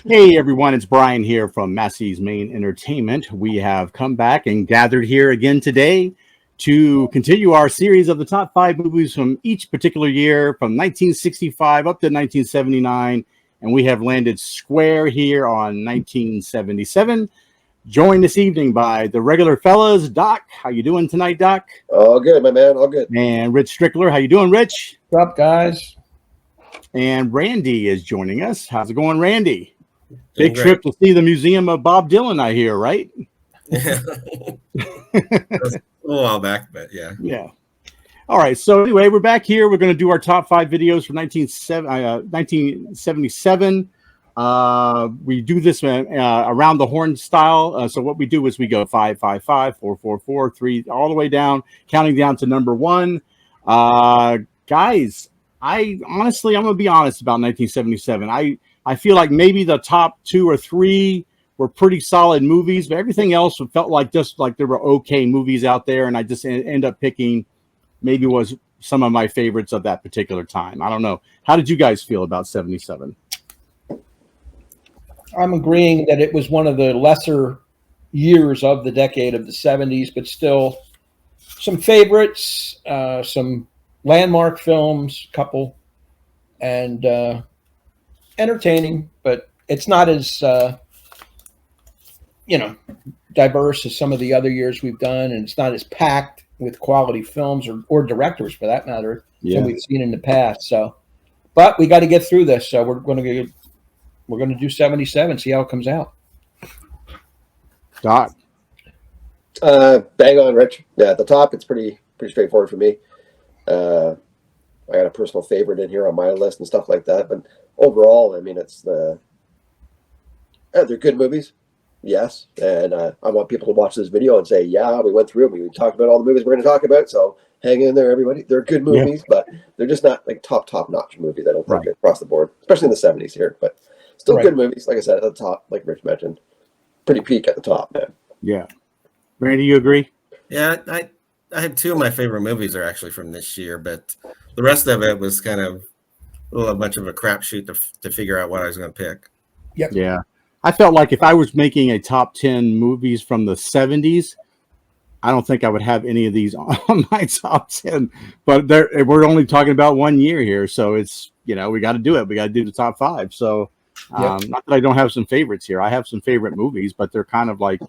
Hey everyone, it's Brian here from Massey's Main Entertainment. We have come back and gathered here again today to continue our series of the top 5 movies from each particular year from 1965 up to 1979. And we have landed square here on 1977. Joined this evening by the regular fellas. Doc, how you doing tonight, Doc? All good, my man. All good. And Rich Strickler, how you doing, Rich? What's up, guys? And Randy is joining us. How's it going, Randy? Big trip to see the Museum of Bob Dylan, I hear, right? Yeah. A while back, but yeah. Yeah. All right. So anyway, we're back here. We're going to do our top 5 videos from 1977. We do this around the horn style. So what we do is we go 5, 5, 5, 4, 4, 4, 3, all the way down, counting down to number 1. Guys, I'm going to be honest about 1977. I feel like maybe the top 2 or 3 were pretty solid movies, but everything else felt like just like there were okay movies out there, and I just end up picking maybe was some of my favorites of that particular time. I don't know. How did you guys feel about 77? I'm agreeing that it was one of the lesser years of the decade of the 70s, but still some favorites, some landmark films, couple, and entertaining, but it's not as diverse as some of the other years we've done, and it's not as packed with quality films or directors for that matter than we've seen in the past. So, but we got to get through this. So we're going to do 77, see how it comes out. Doc, bang on, Rich. Yeah, at the top, it's pretty straightforward for me. I got a personal favorite in here on my list and stuff like that, but overall, I mean, they're good movies, yes, and I want people to watch this video and say, yeah, we went through them, we talked about all the movies we're going to talk about, so hang in there, everybody. They're good movies, but they're just not like top-notch movies, I don't think, across the board, especially in the 70s here, but still good movies, like I said, at the top, like Rich mentioned. Pretty peak at the top, man. Yeah. Randy, you agree? Yeah, I have 2 of my favorite movies are actually from this year, but the rest of it was kind of a bunch of a crapshoot to figure out what I was going to pick. Yep. Yeah. I felt like if I was making a top 10 movies from the 70s, I don't think I would have any of these on my top 10. But we're only talking about 1 year here. So it's, we got to do it. We got to do the top 5. So not that I don't have some favorites here. I have some favorite movies, but they're kind of like,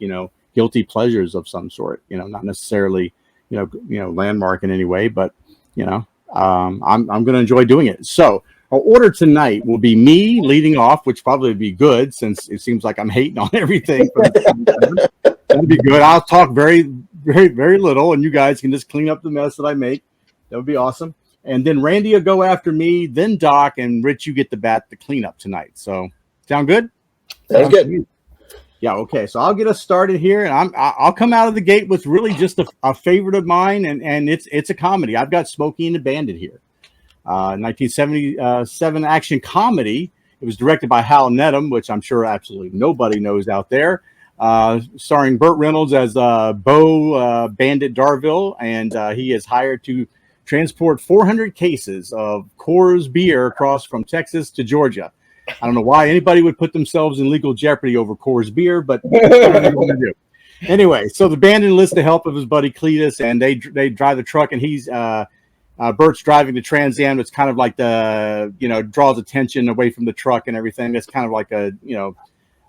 guilty pleasures of some sort, not necessarily, landmark in any way, but, I'm going to enjoy doing it. So our order tonight will be me leading off, which probably would be good since it seems like I'm hating on everything. That'd be good. I'll talk very, very, very little, and you guys can just clean up the mess that I make. That would be awesome. And then Randy will go after me, then Doc, and Rich, you get the cleanup tonight. So sound good? Sounds good. Yeah, okay. So I'll get us started here, and I'll come out of the gate with really just a favorite of mine, and it's a comedy. I've got Smokey and the Bandit here. 1977 action comedy. It was directed by Hal Needham, which I'm sure absolutely nobody knows out there. Starring Burt Reynolds as Bo Bandit Darville, and he is hired to transport 400 cases of Coors beer across from Texas to Georgia. I don't know why anybody would put themselves in legal jeopardy over Coors beer, but do. Anyway, so the bandit enlists the help of his buddy Cletus, and they drive the truck, and he's Bert's driving the Trans Am. It's kind of like draws attention away from the truck and everything. It's kind of like a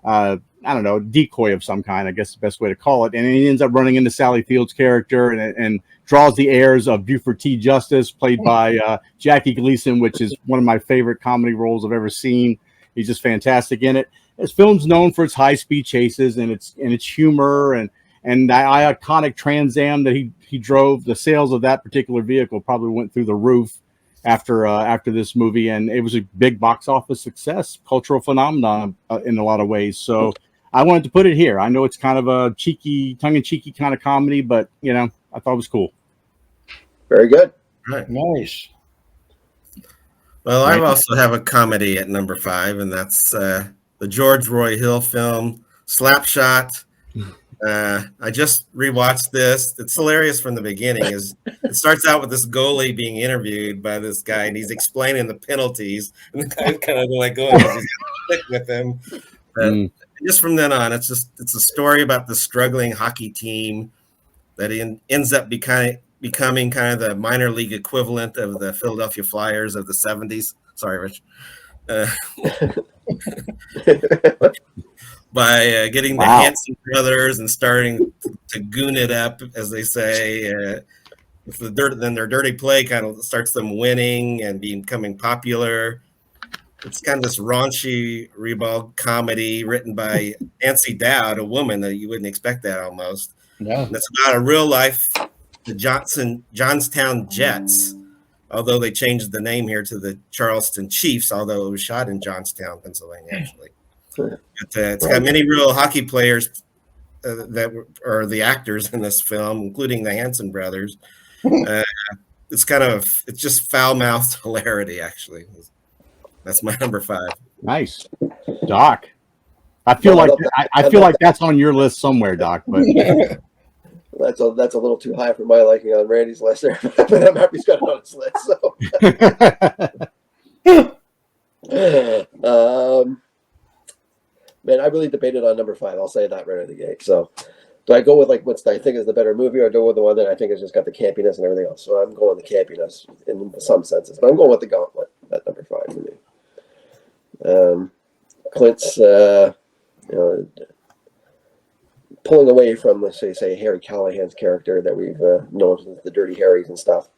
I don't know, decoy of some kind, I guess the best way to call it. And he ends up running into Sally Field's character and draws the airs of Buford T. Justice, played by Jackie Gleason, which is one of my favorite comedy roles I've ever seen. He's just fantastic in it. This film's known for its high-speed chases and its humor and the iconic Trans Am that he drove. The sales of that particular vehicle probably went through the roof after this movie, and it was a big box office success, cultural phenomenon in a lot of ways. So I wanted to put it here. I know it's kind of a tongue-in-cheeky kind of comedy, but I thought it was cool. Very good. Right. Nice. Well, I also have a comedy at number 5, and that's the George Roy Hill film Slapshot. I just rewatched this. It's hilarious from the beginning. It starts out with this goalie being interviewed by this guy, and he's explaining the penalties, and the guy's kind of like going, stick with him. But just from then on, it's a story about the struggling hockey team that ends up becoming kind of the minor league equivalent of the Philadelphia Flyers of the 70s. Sorry, Rich. By getting the Hanson brothers and starting to goon it up, as they say. With then their dirty play kind of starts them winning and becoming popular. It's kind of this raunchy ribald comedy written by Nancy Dowd, a woman that you wouldn't expect that almost. No. And it's about a real life, the Johnstown Jets, although they changed the name here to the Charleston Chiefs, although it was shot in Johnstown, Pennsylvania, actually. But, it's got many real hockey players that are the actors in this film, including the Hanson brothers. It's just foul-mouthed hilarity, actually. That's my number 5. Nice, Doc. I feel like that's on your list somewhere, Doc. But that's a little too high for my liking on Randy's list there. But I'm happy he's got it on his list. So, man, I really debated on number 5. I'll say that right out of the gate. So, do I go with like what I think is the better movie, or go with the one that I think has just got the campiness and everything else? So I'm going with the campiness in some senses, but I'm going with the Gauntlet at number 5 for me. Clint's, pulling away from, let's say Harry Callahan's character that we've known as the Dirty Harrys and stuff.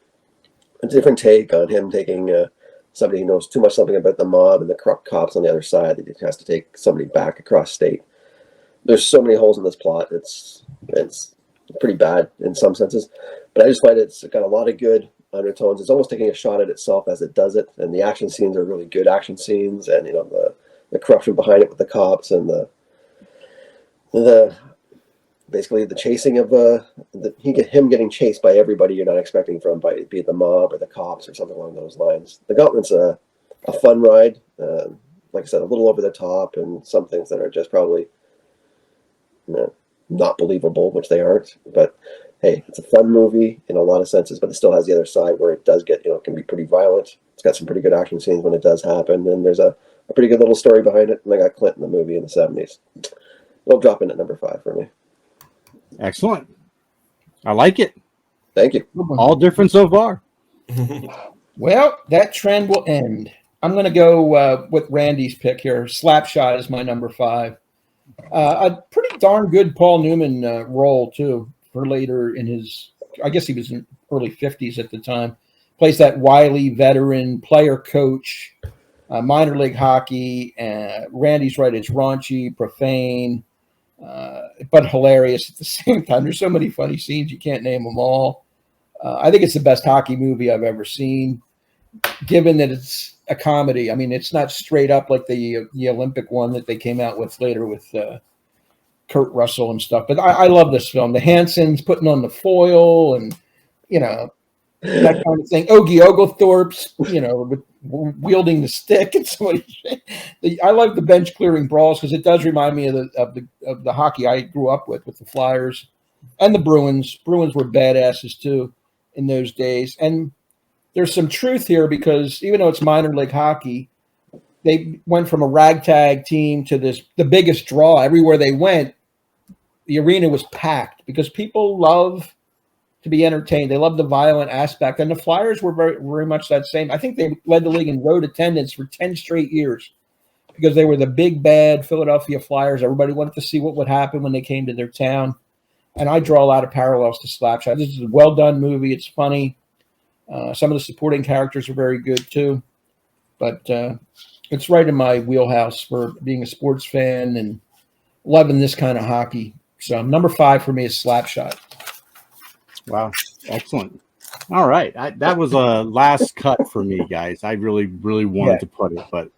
A different take on him taking somebody who knows too much something about the mob and the corrupt cops on the other side that he has to take somebody back across state. There's so many holes in this plot. It's pretty bad in some senses, but I just find it's got a lot of good undertones. It's almost taking a shot at itself as it does it, and the action scenes are really good action scenes, and the corruption behind it with the cops and the basically the chasing of him getting chased by everybody you're not expecting from, be it the mob or the cops or something along those lines. The Gauntlet's a fun ride, like I said, a little over the top, and some things that are just probably not believable, which they aren't. But hey, it's a fun movie in a lot of senses, but it still has the other side where it does get, can be pretty violent. It's got some pretty good action scenes when it does happen, and there's a pretty good little story behind it. And I got Clint in the movie in the 70s. It'll drop in at number 5 for me. Excellent. I like it. Thank you. All different so far. Well, that trend will end. I'm going to go with Randy's pick here. Slapshot is my number 5. A pretty darn good Paul Newman role, too, for later in his, I guess he was in early 50s at the time. Plays that wily veteran player coach, minor league hockey. Randy's right, it's raunchy, profane, but hilarious at the same time. There's so many funny scenes, you can't name them all. I think it's the best hockey movie I've ever seen, given that it's a comedy. I mean, it's not straight up like the Olympic one that they came out with later with Kurt Russell and stuff. But I love this film. The Hansons putting on the foil and, that kind of thing. Ogie Oglethorpe's, wielding the stick and somebody. I love the bench clearing brawls because it does remind me of the hockey I grew up with the Flyers and the Bruins. Bruins were badasses too in those days. And there's some truth here because even though it's minor league hockey, they went from a ragtag team to the biggest draw. Everywhere they went, the arena was packed because people love to be entertained. They love the violent aspect. And the Flyers were very, very much that same. I think they led the league in road attendance for 10 straight years because they were the big, bad Philadelphia Flyers. Everybody wanted to see what would happen when they came to their town. And I draw a lot of parallels to Slapshot. This is a well-done movie. It's funny. Some of the supporting characters are very good, too. But it's right in my wheelhouse for being a sports fan and loving this kind of hockey. So number 5 for me is Slapshot. Wow. Excellent. All right. That was a last cut for me, guys. I really, really wanted to put it, but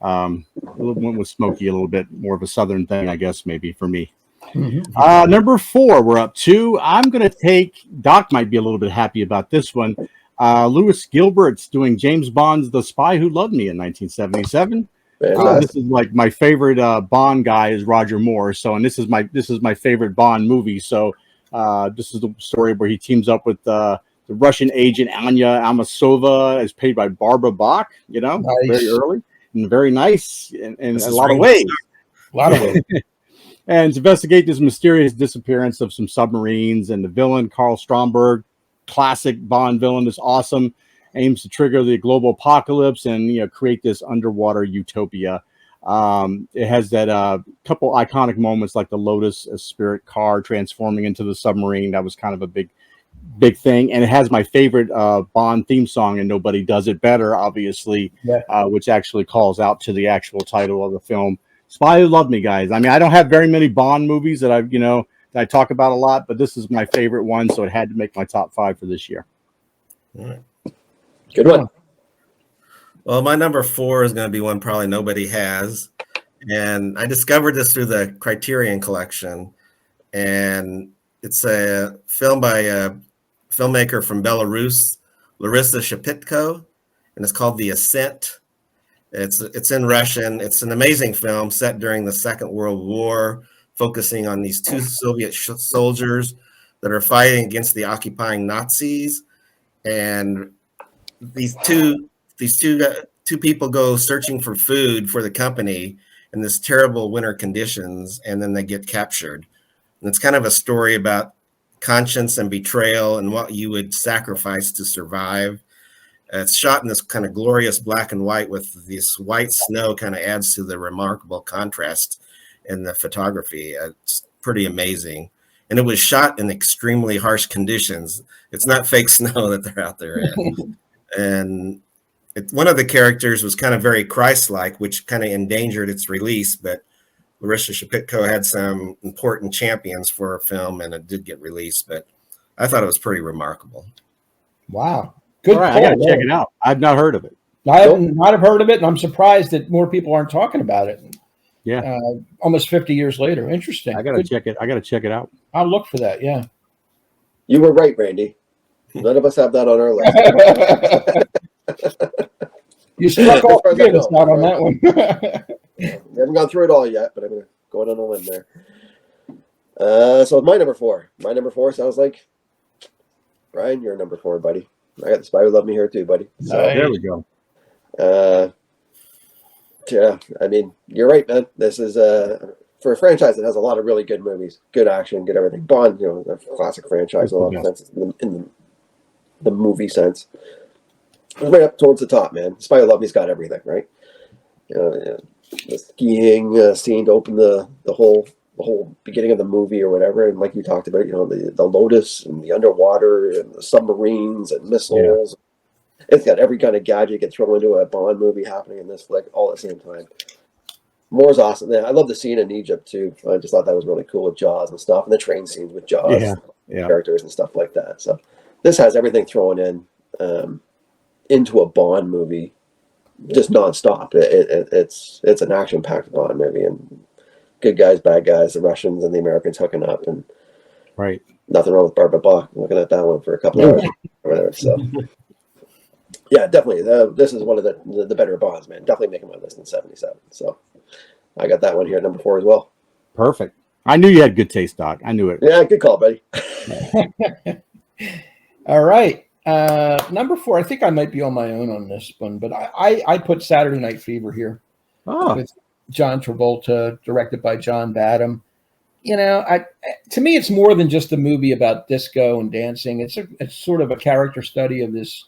went with Smokey a little bit more of a Southern thing, I guess, maybe for me. Mm-hmm. Number 4, we're up to. I'm going to take, Doc might be a little bit happy about this one. Lewis Gilbert's doing James Bond's The Spy Who Loved Me in 1977. This is like my favorite Bond guy is Roger Moore. So, and this is my favorite Bond movie. So, this is the story where he teams up with the Russian agent Anya Amasova, as played by Barbara Bach. Nice. Very early. and very nice in This a is lot of Ringo ways. A lot of ways. And to investigate this mysterious disappearance of some submarines, and the villain, Carl Stromberg, classic Bond villain, is awesome, aims to trigger the global apocalypse and create this underwater utopia. It has that couple iconic moments like the Lotus Spirit car transforming into the submarine. That was kind of a big thing. And it has my favorite Bond theme song, And Nobody Does It Better, obviously, which actually calls out to the actual title of the film. Spy Who Loved Me, guys. I mean, I don't have very many Bond movies that that I talk about a lot, but this is my favorite one, so it had to make my top 5 for this year. All right. Good one. Well, my number 4 is going to be one probably nobody has. And I discovered this through the Criterion Collection. And it's a film by a filmmaker from Belarus, Larissa Shepitko, and it's called The Ascent. It's in Russian. It's an amazing film set during the Second World War, focusing on these 2 Soviet soldiers that are fighting against the occupying Nazis. And these two people go searching for food for the company in this terrible winter conditions, and then they get captured. And it's kind of a story about conscience and betrayal and what you would sacrifice to survive. It's shot in this kind of glorious black and white with this white snow, kind of adds to the remarkable contrast in the photography. It's pretty amazing. And it was shot in extremely harsh conditions. It's not fake snow that they're out there in. And one of the characters was kind of very Christ-like, which kind of endangered its release, but Larissa Shepitko had some important champions for a film, and it did get released, but I thought it was pretty remarkable. Wow. Good. All right, I got to check it out. I've not heard of it. I haven't not have heard of it, and I'm surprised that more people aren't talking about it. Yeah. Almost 50 years later. Interesting. I got to check it. I got to check it out. I'll look for that. Yeah. You were right, Randy. None of us have that on our list. You struck all 3 of us out on that one. We haven't gone through it all yet, but I'm going to go out on a limb there. So my number 4. My number 4 sounds like Brian, you're number 4, buddy. I got The Spy Who Loved Me here too, buddy. So there we go. Yeah, I mean, you're right, man. This is for a franchise that has a lot of really good movies, good action, good everything. Bond, a classic franchise in a lot of senses, in the movie sense. Right up towards the top, man. Spy Who Loved Me's got everything, right? The skiing scene to open the whole beginning of the movie or whatever, and like you talked about, the Lotus and the underwater and the submarines and missiles. Yeah. It's got every kind of gadget you can throw into a Bond movie happening in this flick all at the same time. Moore's awesome. Yeah, I love the scene in Egypt too. I just thought that was really cool with Jaws and stuff, and the train scenes with Jaws characters and stuff like that. So this has everything thrown in into a Bond movie, just nonstop. It's an action-packed Bond movie, and good guys, bad guys, the Russians and the Americans hooking up, and nothing wrong with Barbara Bach. Looking at that one for a couple hours or whatever. So yeah, definitely. This is one of the better Bonds, man. Definitely making my list in 77. So I got that one here at number 4 as well. Perfect. I knew you had good taste, Doc. I knew it. Yeah, good call, buddy. All right. Number 4, I think I might be on my own on this one, but I put Saturday Night Fever here. Oh. With John Travolta, directed by John Badham. To me, it's more than just a movie about disco and dancing. It's sort of a character study of this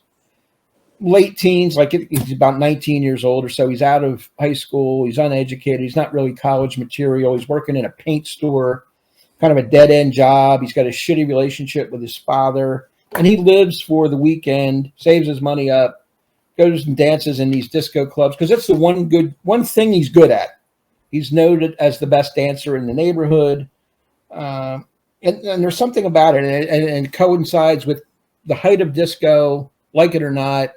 late teens, he's about 19 years old or so. He's out of high school. He's uneducated. He's not really college material. He's working in a paint store, kind of a dead-end job. He's got a shitty relationship with his father, and he lives for the weekend, saves his money up, goes and dances in these disco clubs because that's the one thing he's good at. He's noted as the best dancer in the neighborhood, and there's something about it, and it coincides with the height of disco, like it or not.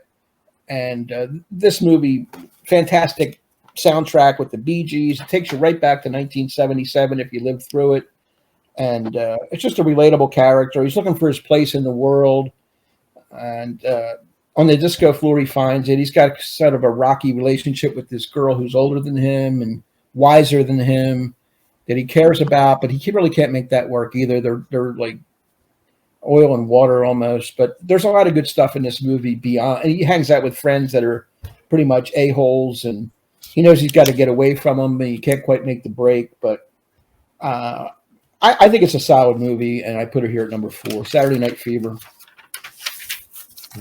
And this movie, fantastic soundtrack with the Bee Gees. It takes you right back to 1977 if you lived through it. And it's just a relatable character. He's looking for his place in the world. And on the disco floor, he finds it. He's got sort of a rocky relationship with this girl who's older than him and wiser than him that he cares about, but he really can't make that work either. They're like oil and water almost, but there's a lot of good stuff in this movie beyond, and he hangs out with friends that are pretty much a-holes and he knows he's got to get away from him, and he can't quite make the break. But I think it's a solid movie, and I put it here at number 4, Saturday Night Fever.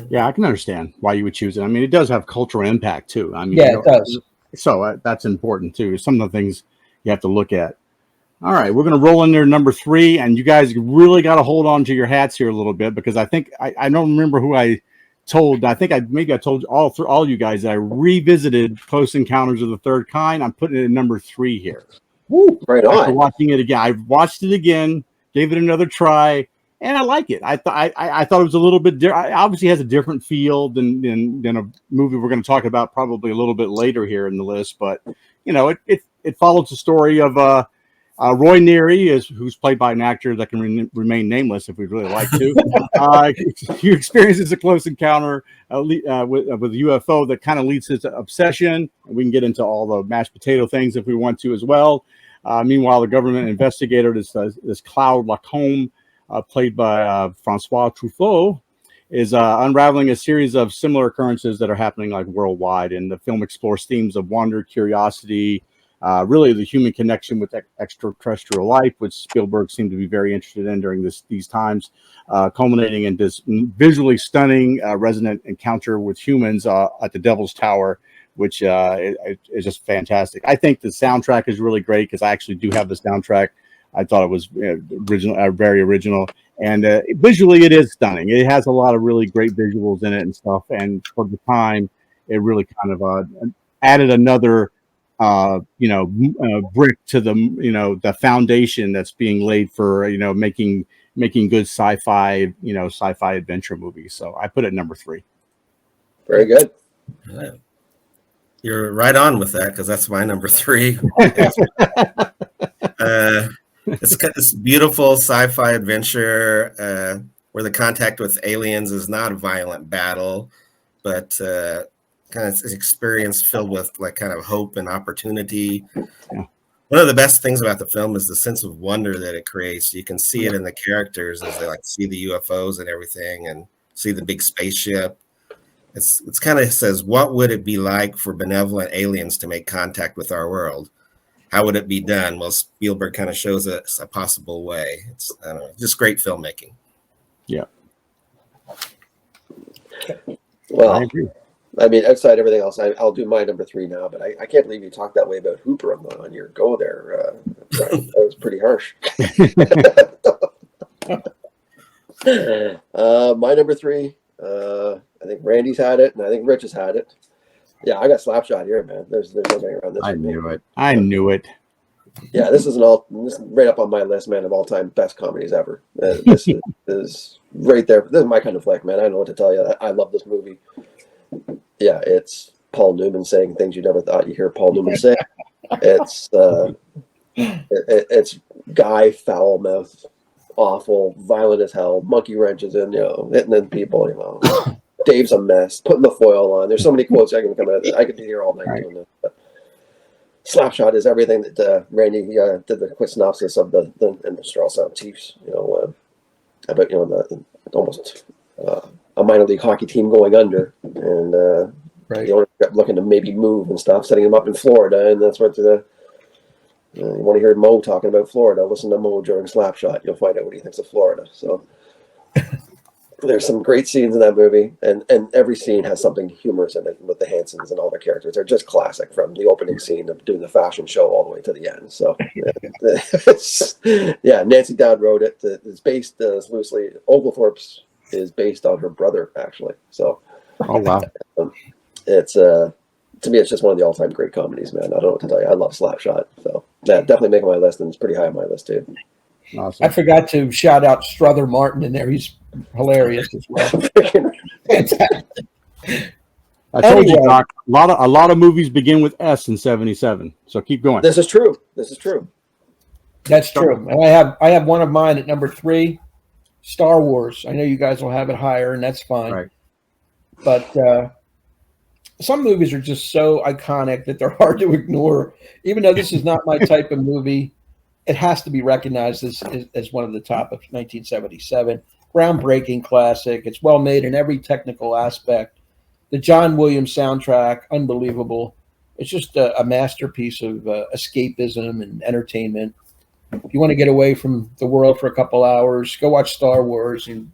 Yeah, I can understand why you would choose it. I mean, it does have cultural impact too. I mean, Yeah, it does. So that's important too. Some of the things you have to look at. All right, we're going to roll in there number 3, and you guys really got to hold on to your hats here a little bit, because I think I don't remember who I told. I think I told all you guys that I revisited Close Encounters of the Third Kind. I'm putting it at number 3 here. Woo, right After on. watching it again, I watched it again, gave it another try, and I like it. I thought it was a little bit obviously has a different feel than a movie we're going to talk about probably a little bit later here in the list. But you know, it follows the story of Roy Neary, who's played by an actor that can remain nameless if we'd really like to. He experiences a close encounter with a UFO that kind of leads to his obsession. We can get into all the mashed potato things if we want to as well. Meanwhile, the government investigator, this Claude Lacombe, played by Francois Truffaut, is unraveling a series of similar occurrences that are happening like worldwide. And the film explores themes of wonder, curiosity, really the human connection with extraterrestrial life, which Spielberg seemed to be very interested in during these times, culminating in this visually stunning resonant encounter with humans at the Devil's Tower, which is just fantastic. I think the soundtrack is really great because I actually do have the soundtrack. I thought it was original, very original, and visually it is stunning. It has a lot of really great visuals in it and stuff. And for the time, it really kind of added another brick to the foundation that's being laid for making good sci-fi adventure movies. So I put it number 3. Very good. You're right on with that because that's my number 3. It's got this beautiful sci-fi adventure where the contact with aliens is not a violent battle, but kind of experience filled with like kind of hope and opportunity. Yeah. One of the best things about the film is the sense of wonder that it creates. You can see it in the characters as they like see the UFOs and everything and see the big spaceship. It's kind of says, what would it be like for benevolent aliens to make contact with our world? How would it be done? Well, Spielberg kind of shows us a possible way. It's just great filmmaking. Yeah. Well, I agree. I mean, outside everything else, I'll do my number 3 now. But I can't believe you talked that way about Hooper on your go there. That was pretty harsh. My number 3. I think Randy's had it, and I think Rich has had it. Yeah, I got Slapshot here, man. There's no getting around this. I knew it. Yeah, this is right up on my list, man, of all-time best comedies ever. This is right there. This is my kind of flick, man. I don't know what to tell you. I love this movie. Yeah, it's Paul Newman saying things you never thought you'd hear Paul Newman say. It's it's Guy foul-mouthed, awful, violent as hell, monkey wrenches in, hitting in people, Dave's a mess, putting the foil on. There's so many quotes I can come out of. I could be here all night doing this. But Slapshot is everything that Randy did the quick synopsis of the Industrial Sound Chiefs. About almost a minor league hockey team going under, and Right. the owner kept looking to maybe move and stuff, setting them up in Florida, and that's what you want to hear Mo talking about Florida. Listen to Mo during Slapshot. You'll find out what he thinks of Florida. So. There's some great scenes in that movie, and every scene has something humorous in it with the Hansons and all their characters. They're just classic, from the opening scene of doing the fashion show all the way to the end. So, Nancy Dowd wrote it. It's based loosely. Oglethorpe's is based on her brother, actually. So, Oh wow. It's to me, it's just one of the all-time great comedies, man. I don't know what to tell you. I love Slapshot. So, yeah, definitely making my list, and it's pretty high on my list too. Awesome. I forgot to shout out Strother Martin in there. He's hilarious as well. Fantastic. I told you, Doc. A lot of movies begin with S in '77. So keep going. This is true. That's true. And I have one of mine at number 3, Star Wars. I know you guys will have it higher, and that's fine. Right. But some movies are just so iconic that they're hard to ignore. Even though this is not my type of movie, it has to be recognized as one of the top of 1977. Groundbreaking classic. It's well made in every technical aspect. The John Williams soundtrack, unbelievable. It's just a masterpiece of escapism and entertainment. If you want to get away from the world for a couple hours, go watch Star Wars, and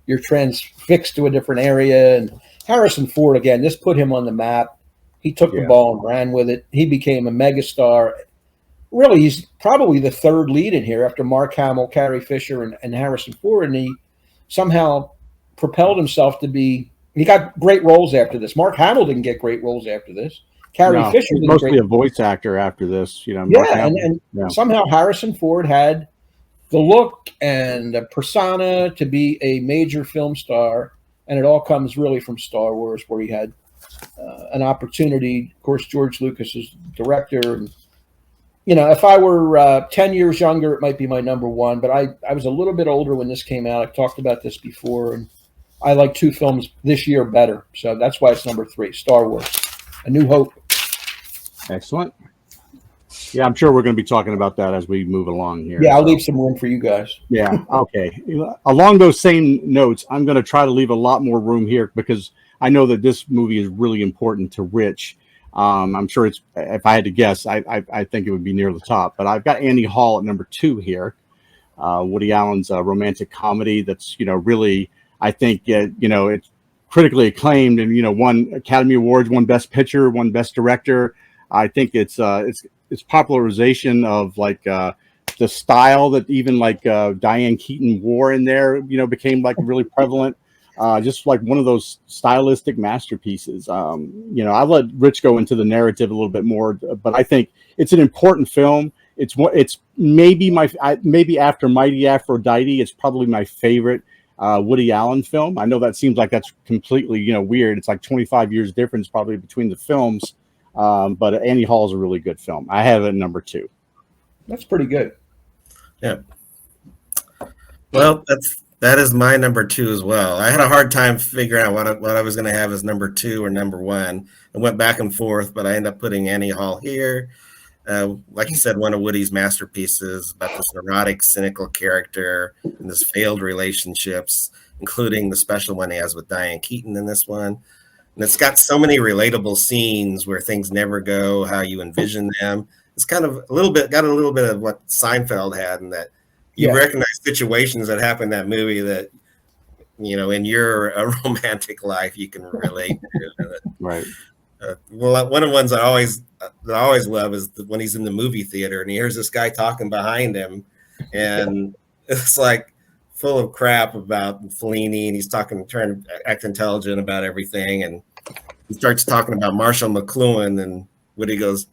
you're transfixed to a different area. And Harrison Ford, again, this put him on the map. He took the ball and ran with it. He became a megastar. Really, he's probably the third lead in here after Mark Hamill, Carrie Fisher, and Harrison Ford. And he somehow propelled himself to be. He got great roles after this. Mark Hamill didn't get great roles after this. Carrie Fisher was mostly a voice actor after this. Mark and somehow Harrison Ford had the look and the persona to be a major film star, and it all comes really from Star Wars, where he had an opportunity. Of course, George Lucas is director, and if I were 10 years younger, it might be my number one, but I was a little bit older when this came out. I've talked about this before, and I like two films this year better, so that's why it's number 3, Star Wars, A New Hope. Excellent. Yeah, I'm sure we're going to be talking about that as we move along here. Yeah, I'll leave some room for you guys. Yeah, okay. Along those same notes, I'm going to try to leave a lot more room here because I know that this movie is really important to Rich. I'm sure it's, if I had to guess, I think it would be near the top. But I've got Annie Hall at number 2 here. Woody Allen's romantic comedy that's, really, I think, it's critically acclaimed and, won Academy Awards, won Best Picture, won Best Director. I think it's popularization of like the style that even like Diane Keaton wore in there, became like really prevalent. Just like one of those stylistic masterpieces. I'll let Rich go into the narrative a little bit more, but I think it's an important film. It's maybe maybe after Mighty Aphrodite, it's probably my favorite Woody Allen film. I know that seems like that's completely weird. It's like 25 years difference probably between the films. But Annie Hall is a really good film. I have it at number 2. That's pretty good. Yeah. Well, that is my number 2 as well. I had a hard time figuring out what I was going to have as number 2 or number 1. I went back and forth, but I ended up putting Annie Hall here. Like you said, one of Woody's masterpieces about this neurotic, cynical character and this failed relationships, including the special one he has with Diane Keaton in this one. And it's got so many relatable scenes where things never go how you envision them. It's kind of got a little bit of what Seinfeld had, in that you recognize situations that happen in that movie that, in your romantic life, you can relate to. Right. Well, one of the ones I always love is when he's in the movie theater and he hears this guy talking behind him, and it's like full of crap about Fellini, and he's trying to act intelligent about everything, and he starts talking about Marshall McLuhan, and Woody goes,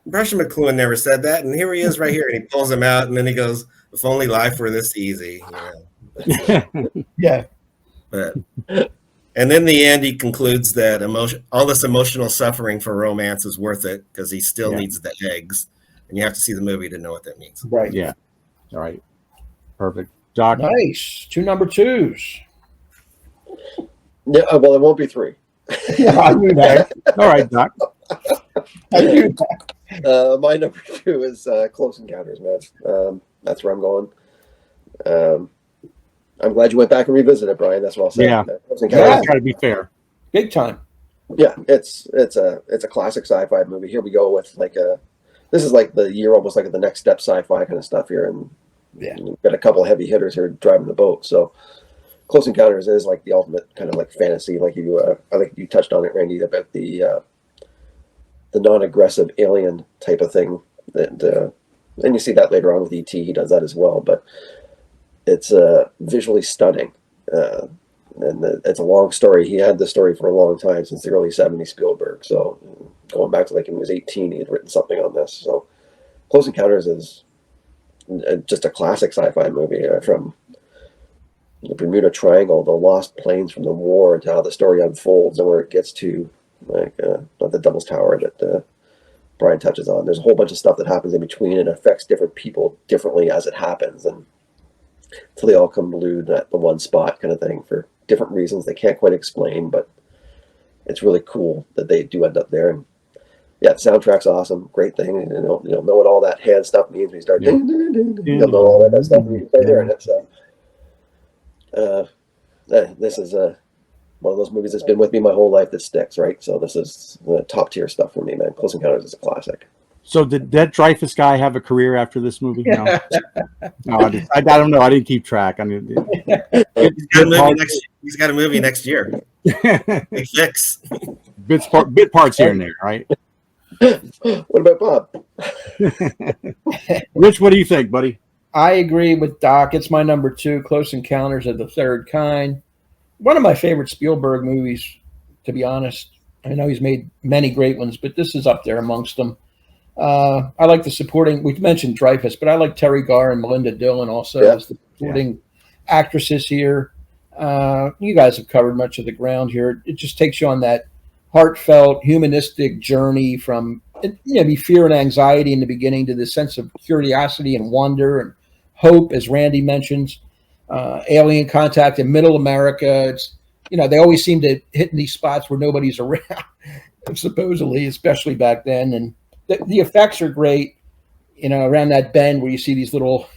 Marshall McLuhan never said that, and here he is right here, and he pulls him out, and then he goes, if only life were this easy. Yeah. But and in the end, he concludes that all this emotional suffering for romance is worth it because he still needs the eggs, and you have to see the movie to know what that means. Right. Yeah. All right. Perfect. Doc. Nice. 2 number 2s. Yeah, well, it won't be 3. Yeah, I knew that. All right, Doc. I knew that. My number 2 is Close Encounters, man. That's where I'm going. I'm glad you went back and revisited it, Brian. That's what I'll say. Yeah. Try to be fair. Big time. Yeah, it's a classic sci-fi movie. Here we go with this is like the year almost like the next step sci-fi kind of stuff here, and we've got a couple of heavy hitters here driving the boat. So Close Encounters is like the ultimate kind of like fantasy. Like I think you touched on it, Randy, about the non-aggressive alien type of thing. And you see that later on with E.T. He does that as well, but it's visually stunning. And it's a long story. He had this story for a long time, since the early 70s, Spielberg. So going back to like when he was 18, he had written something on this. So Close Encounters is just a classic sci-fi movie, from the Bermuda Triangle, the lost planes from the war, and how the story unfolds and where it gets to, like the Devil's Tower that Brian touches on. There's a whole bunch of stuff that happens in between, and affects different people differently as it happens, and until they all come glued at the one spot, kind of thing, for different reasons they can't quite explain. But it's really cool that they do end up there. And yeah, the soundtrack's awesome, great thing. And you'll know what all that hand stuff means when you start. You'll know all that stuff when you start hearing it. So this is one of those movies that's been with me my whole life that sticks, right? So this is the top tier stuff for me, man. Close Encounters is a classic. So did that Dreyfus guy have a career after this movie? No, no, I don't know. I didn't keep track. I mean, he's got a movie next year. Big fix. Bit parts here and there, right? What about Bob? Rich, what do you think, buddy? I agree with Doc. It's my number 2, Close Encounters of the Third Kind. One of my favorite Spielberg movies, to be honest. I know he's made many great ones, but this is up there amongst them. I like the supporting. We mentioned Dreyfus, but I like Terry Garr and Melinda Dillon also as the supporting actresses here. You guys have covered much of the ground here. It just takes you on that heartfelt, humanistic journey from maybe fear and anxiety in the beginning to this sense of curiosity and wonder and hope, as Randy mentions. Alien contact in Middle America. It's they always seem to hit in these spots where nobody's around, supposedly, especially back then. And the effects are great. Around that bend where you see these little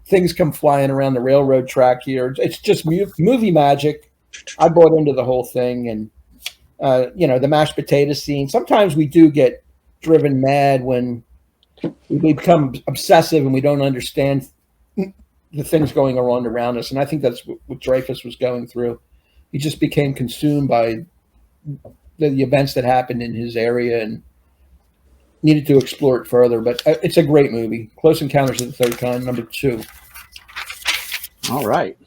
things come flying around the railroad track here. It's just movie magic. I bought into the whole thing, and the mashed potato scene. Sometimes we do get driven mad when we become obsessive and we don't understand the things going on around us. And I think that's what Dreyfus was going through. He just became consumed by the events that happened in his area and needed to explore it further. But it's a great movie. Close Encounters of the Third Kind, number 2. All right.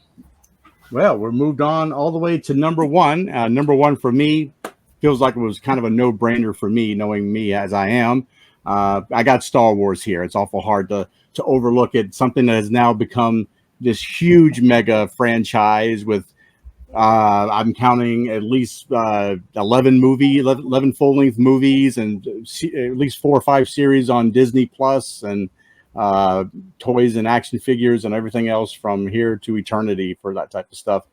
Well, we're moved on all the way to number 1. Number 1 for me feels like it was kind of a no-brainer for me, knowing me as I am. I got Star Wars here. It's awful hard to overlook it. Something that has now become this huge mega franchise with, I'm counting at least 11 full-length movies and at least 4 or 5 series on Disney Plus and toys and action figures and everything else from here to eternity for that type of stuff.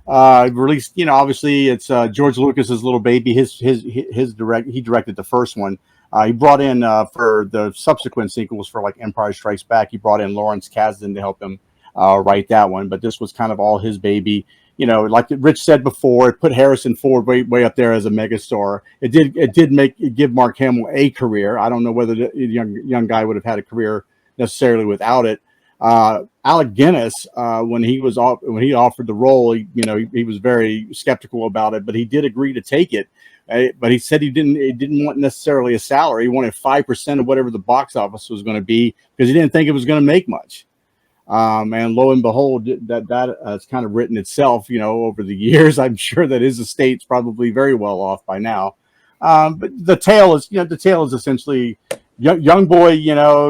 Released, obviously it's George Lucas's little baby. He directed the first one. He brought in for the subsequent sequels for like Empire Strikes Back. He brought in Lawrence Kasdan to help him write that one. But this was kind of all his baby. Like Rich said before, it put Harrison Ford way up there as a megastar. It did give Mark Hamill a career. I don't know whether the young guy would have had a career necessarily without it. Alec Guinness, when he offered the role, he was very skeptical about it, but he did agree to take it. But he said he didn't want necessarily a salary. He wanted 5% of whatever the box office was going to be because he didn't think it was going to make much. And lo and behold, that has kind of written itself, over the years. I'm sure that his estate's probably very well off by now. But the tale is essentially young boy,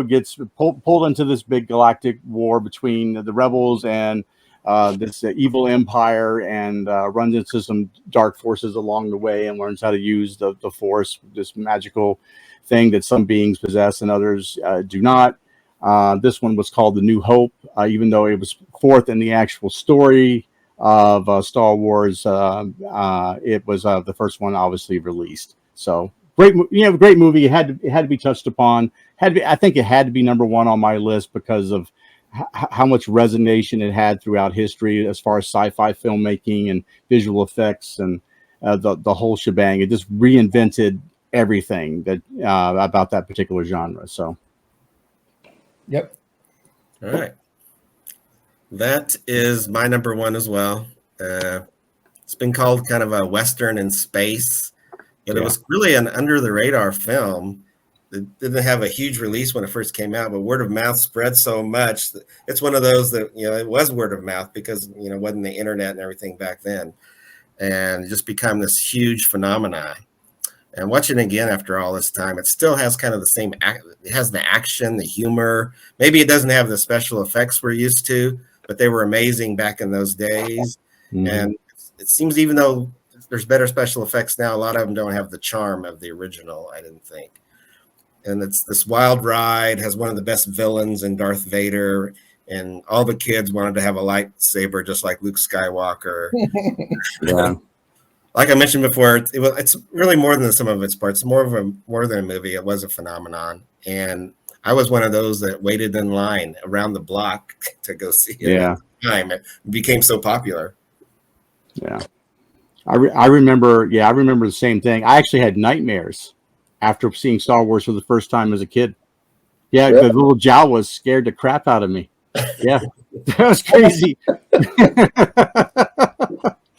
gets pulled into this big galactic war between the rebels and this evil empire, and runs into some dark forces along the way and learns how to use the force, this magical thing that some beings possess and others do not. This one was called The New Hope, even though it was 4th in the actual story of Star Wars. It was the first one obviously released. So great movie. It had to be touched upon. I think it had to be number 1 on my list because of how much resonation it had throughout history as far as sci-fi filmmaking and visual effects and the whole shebang. It just reinvented everything that about that particular genre. So. Yep. All right. That is my number 1 as well. It's been called kind of a Western in space, but it was really an under the radar film. It didn't have a huge release when it first came out, but word of mouth spread so much that it's one of those that, it was word of mouth because, it wasn't the internet and everything back then, and it just become this huge phenomenon. And watching it again after all this time, it still has kind of the same, it has the action, the humor. Maybe it doesn't have the special effects we're used to, but they were amazing back in those days. Mm-hmm. And it seems even though there's better special effects now, a lot of them don't have the charm of the original, I didn't think. And it's this wild ride, has one of the best villains in Darth Vader, and all the kids wanted to have a lightsaber just like Luke Skywalker. Yeah. Like I mentioned before, it's really more than the sum of its parts. More than a movie. It was a phenomenon, and I was one of those that waited in line around the block to go see it. Yeah. At the time it became so popular. Yeah. I remember, yeah, I remember the same thing. I actually had nightmares after seeing Star Wars for the first time as a kid. Yeah, Really? the little Jawas scared the crap out of me. Yeah, that was crazy.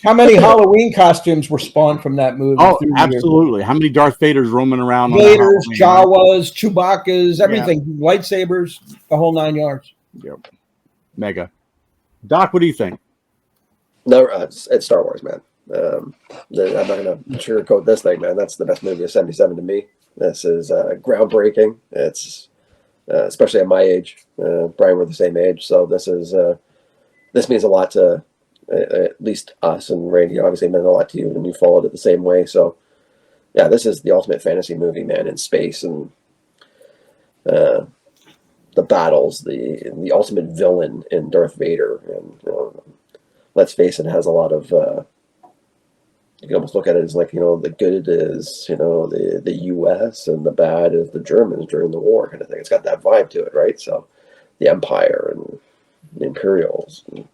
How many Halloween costumes were spawned from that movie Oh, through the years? absolutely. How many Darth Vaders roaming around on that Vaders, Halloween, right? Jawas, Chewbacca's, Yeah. everything, lightsabers, the whole 9 yards. Yep. Mega. Doc, what do you think? No, it's Star Wars, man. I'm not going to sugarcoat this thing, man. That's the best movie of '77 to me. This is groundbreaking. It's especially at my age. Brian, we're the same age, so this means a lot to at least us, and Randy obviously meant a lot to you, and you followed it the same way. So, yeah, this is the ultimate fantasy movie, man, in space, and the battles, the ultimate villain in Darth Vader, and let's face it, has a lot of. You can almost look at it as like, the good is, the U.S. and the bad is the Germans during the war kind of thing. It's got that vibe to it, right? So the Empire and the Imperials and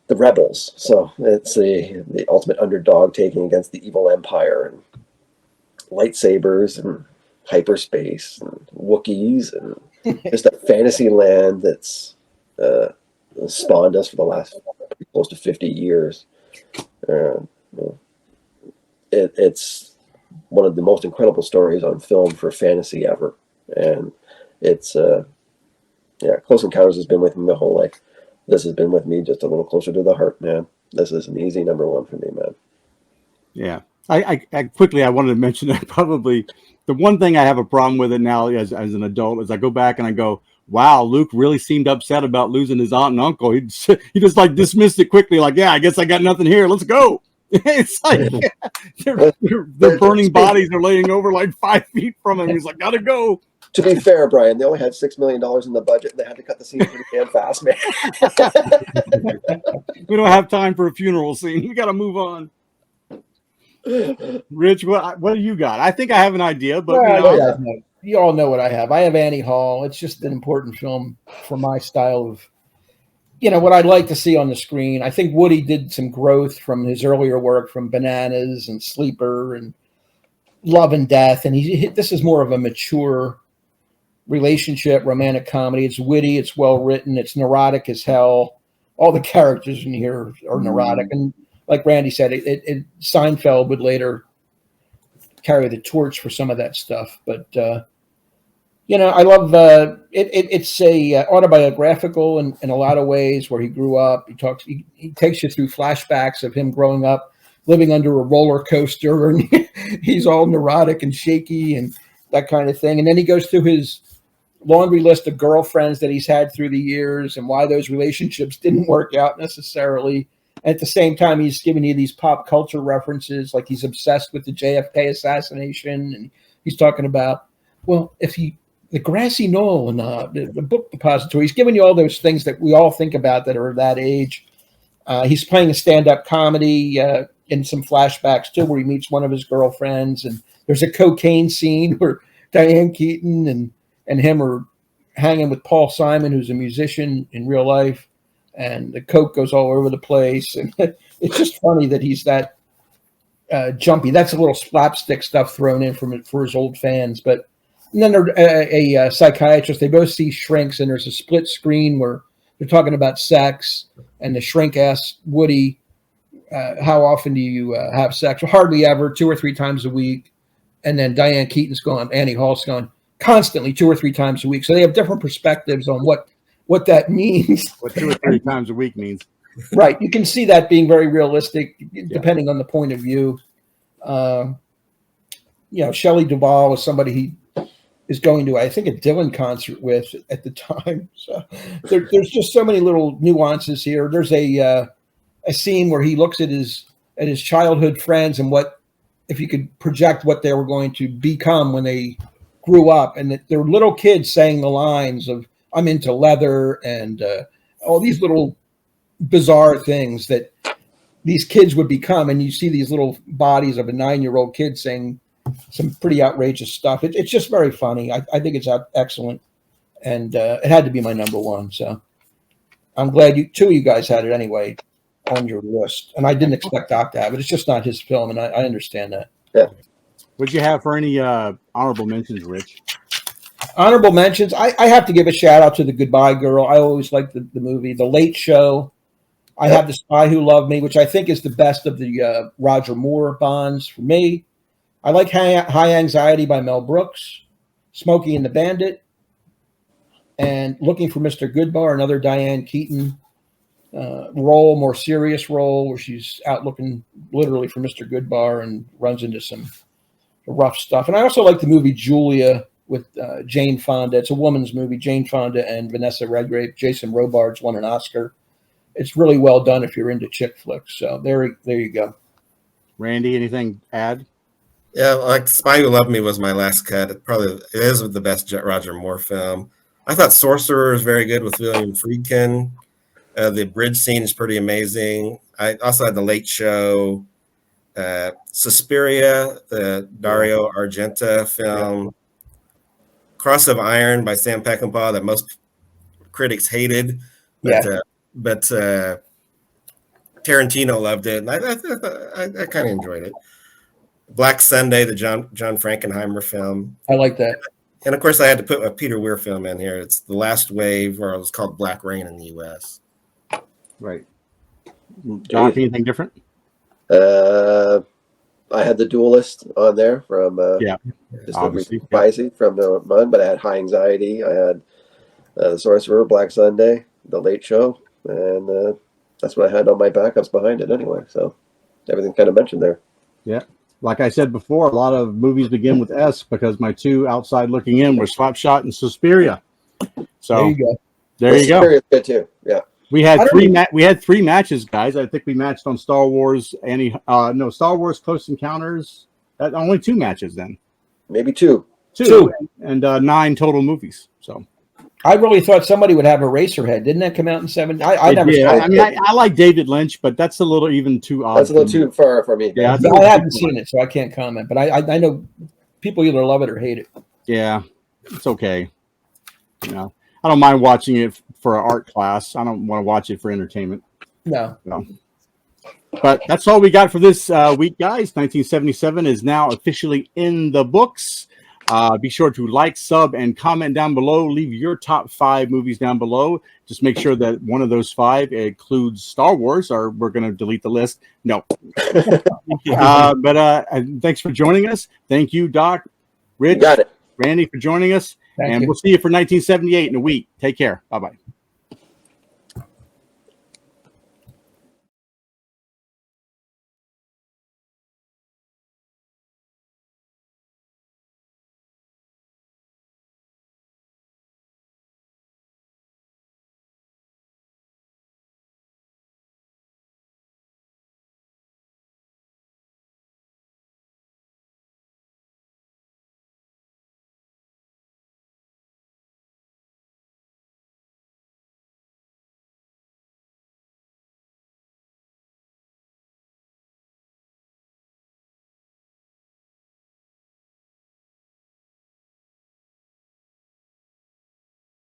the rebels. So it's the ultimate underdog taking against the evil Empire, and lightsabers and hyperspace and Wookiees and just a fantasy land that's spawned us for the last close to 50 years. It's one of the most incredible stories on film for fantasy ever, and it's Close Encounters has been with me my whole life. This has been with me just a little closer to the heart, man. This is an easy number one for me, man. Yeah. I quickly, I wanted to mention that probably the one thing I have a problem with it now as an adult is I go back and I go, wow, Luke really seemed upset about losing his aunt and uncle. He just like dismissed it quickly, like, yeah, I guess I got nothing here. Let's go. It's like their burning bodies are laying over like 5 feet from him. He's like, gotta go. To be fair, Brian, they only had $6 million in the budget, and they had to cut the scene pretty damn fast, man. We don't have time for a funeral scene. We got to move on. Rich, what do you got? I think I have an idea, but you all know what I have. I have Annie Hall. It's just an important film for my style of, what I'd like to see on the screen. I think Woody did some growth from his earlier work, from Bananas and Sleeper and Love and Death, and this is more of a mature relationship, romantic comedy. It's witty, it's well written, it's neurotic as hell. All the characters in here are neurotic, and like Randy said, Seinfeld would later carry the torch for some of that stuff. But I love it's a autobiographical in a lot of ways, where he grew up. He takes you through flashbacks of him growing up, living under a roller coaster, and he's all neurotic and shaky and that kind of thing. And then he goes through his laundry list of girlfriends that he's had through the years and why those relationships didn't work out necessarily. And at the same time, he's giving you these pop culture references, like he's obsessed with the JFK assassination, and he's talking about, well, the grassy knoll and the book depository. He's giving you all those things that we all think about that are that age. He's playing a stand-up comedy in some flashbacks too, where he meets one of his girlfriends, and there's a cocaine scene where Diane Keaton and him are hanging with Paul Simon, who's a musician in real life, and the coke goes all over the place. And it's just funny that he's that jumpy. That's a little slapstick stuff thrown in for his old fans. But and then a psychiatrist. They both see shrinks, and there's a split screen where they're talking about sex, and the shrink asks Woody, how often do you have sex? Well, hardly ever, 2 or 3 times a week. And then Diane Keaton's going, Annie Hall's going, constantly 2 or 3 times a week. So they have different perspectives on what that means. What 2 or 3 times a week means. Right. You can see that being very realistic, depending on the point of view. Shelley Duvall is somebody he is going to, I think, a Dylan concert with at the time. So there's just so many little nuances here. There's a scene where he looks at his childhood friends and what, if you could project what they were going to become when they grew up, and that they're little kids saying the lines of "I'm into leather" and all these little bizarre things that these kids would become, and you see these little bodies of a 9-year-old kid saying some pretty outrageous stuff. It's just very funny. I think it's excellent, and it had to be my number one. So I'm glad 2 of you guys had it anyway. on your list. And I didn't expect Doc to have it. It's just not his film, and I understand that. Yeah. What'd you have for any honorable mentions, Rich? Honorable mentions. I have to give a shout out to The Goodbye Girl. I always liked the movie. The Late Show. I have The Spy Who Loved Me, which I think is the best of the Roger Moore Bonds for me. I like High Anxiety by Mel Brooks, Smokey and the Bandit, and Looking for Mr. Goodbar, another Diane Keaton role, more serious role, where she's out looking literally for Mr. Goodbar and runs into some rough stuff. And I also like the movie Julia with Jane Fonda. It's a woman's movie. Jane Fonda and Vanessa Redgrave. Jason Robards won an Oscar. It's really well done if you're into chick flicks. So there you go. Randy, anything add? Yeah, like Spy Who Loved Me was my last cut. It is the best Roger Moore film. I thought Sorcerer is very good with William Friedkin. The bridge scene is pretty amazing. I also had The Late Show, Suspiria, the Dario Argento film, Cross of Iron by Sam Peckinpah that most critics hated, but Tarantino loved it, and I kind of enjoyed it. Black Sunday, the John Frankenheimer film. I like that. And of course, I had to put a Peter Weir film in here. It's The Last Wave, or it was called Black Rain in the U.S. Right. Doc, anything different? I had The Duelist on there from just obviously from the Mun, but I had High Anxiety. I had The Sorcerer, Black Sunday, The Late Show, and that's what I had on my backups behind it anyway. So everything kind of mentioned there. Yeah. Like I said before, a lot of movies begin with S because my two outside looking in were Slapshot and Suspiria. So there you go. There you go. Suspiria's good too. Yeah. We had three matches, guys. I think we matched on Star Wars. Star Wars Close Encounters. Only two matches then. Maybe two. And 9 total movies. So I really thought somebody would have Eraserhead. Didn't that come out in 70? I never saw it. I mean, I like David Lynch, but that's a little even too odd. That's a little too far for me. Yeah, I haven't seen it, so I can't comment. But I know people either love it or hate it. Yeah, it's okay. You know, I don't mind watching it for an art class. I don't want to watch it for entertainment. No. But that's all we got for this week, guys. 1977 is now officially in the books. Be sure to like, sub, and comment down below. Leave your top 5 movies down below. Just make sure that one of those 5 includes Star Wars, or we're going to delete the list. No. But thanks for joining us. Thank you, Doc, Rich, You got it. Randy, for joining us. Thank and you. We'll see you for 1978 in a week. Take care. Bye-bye.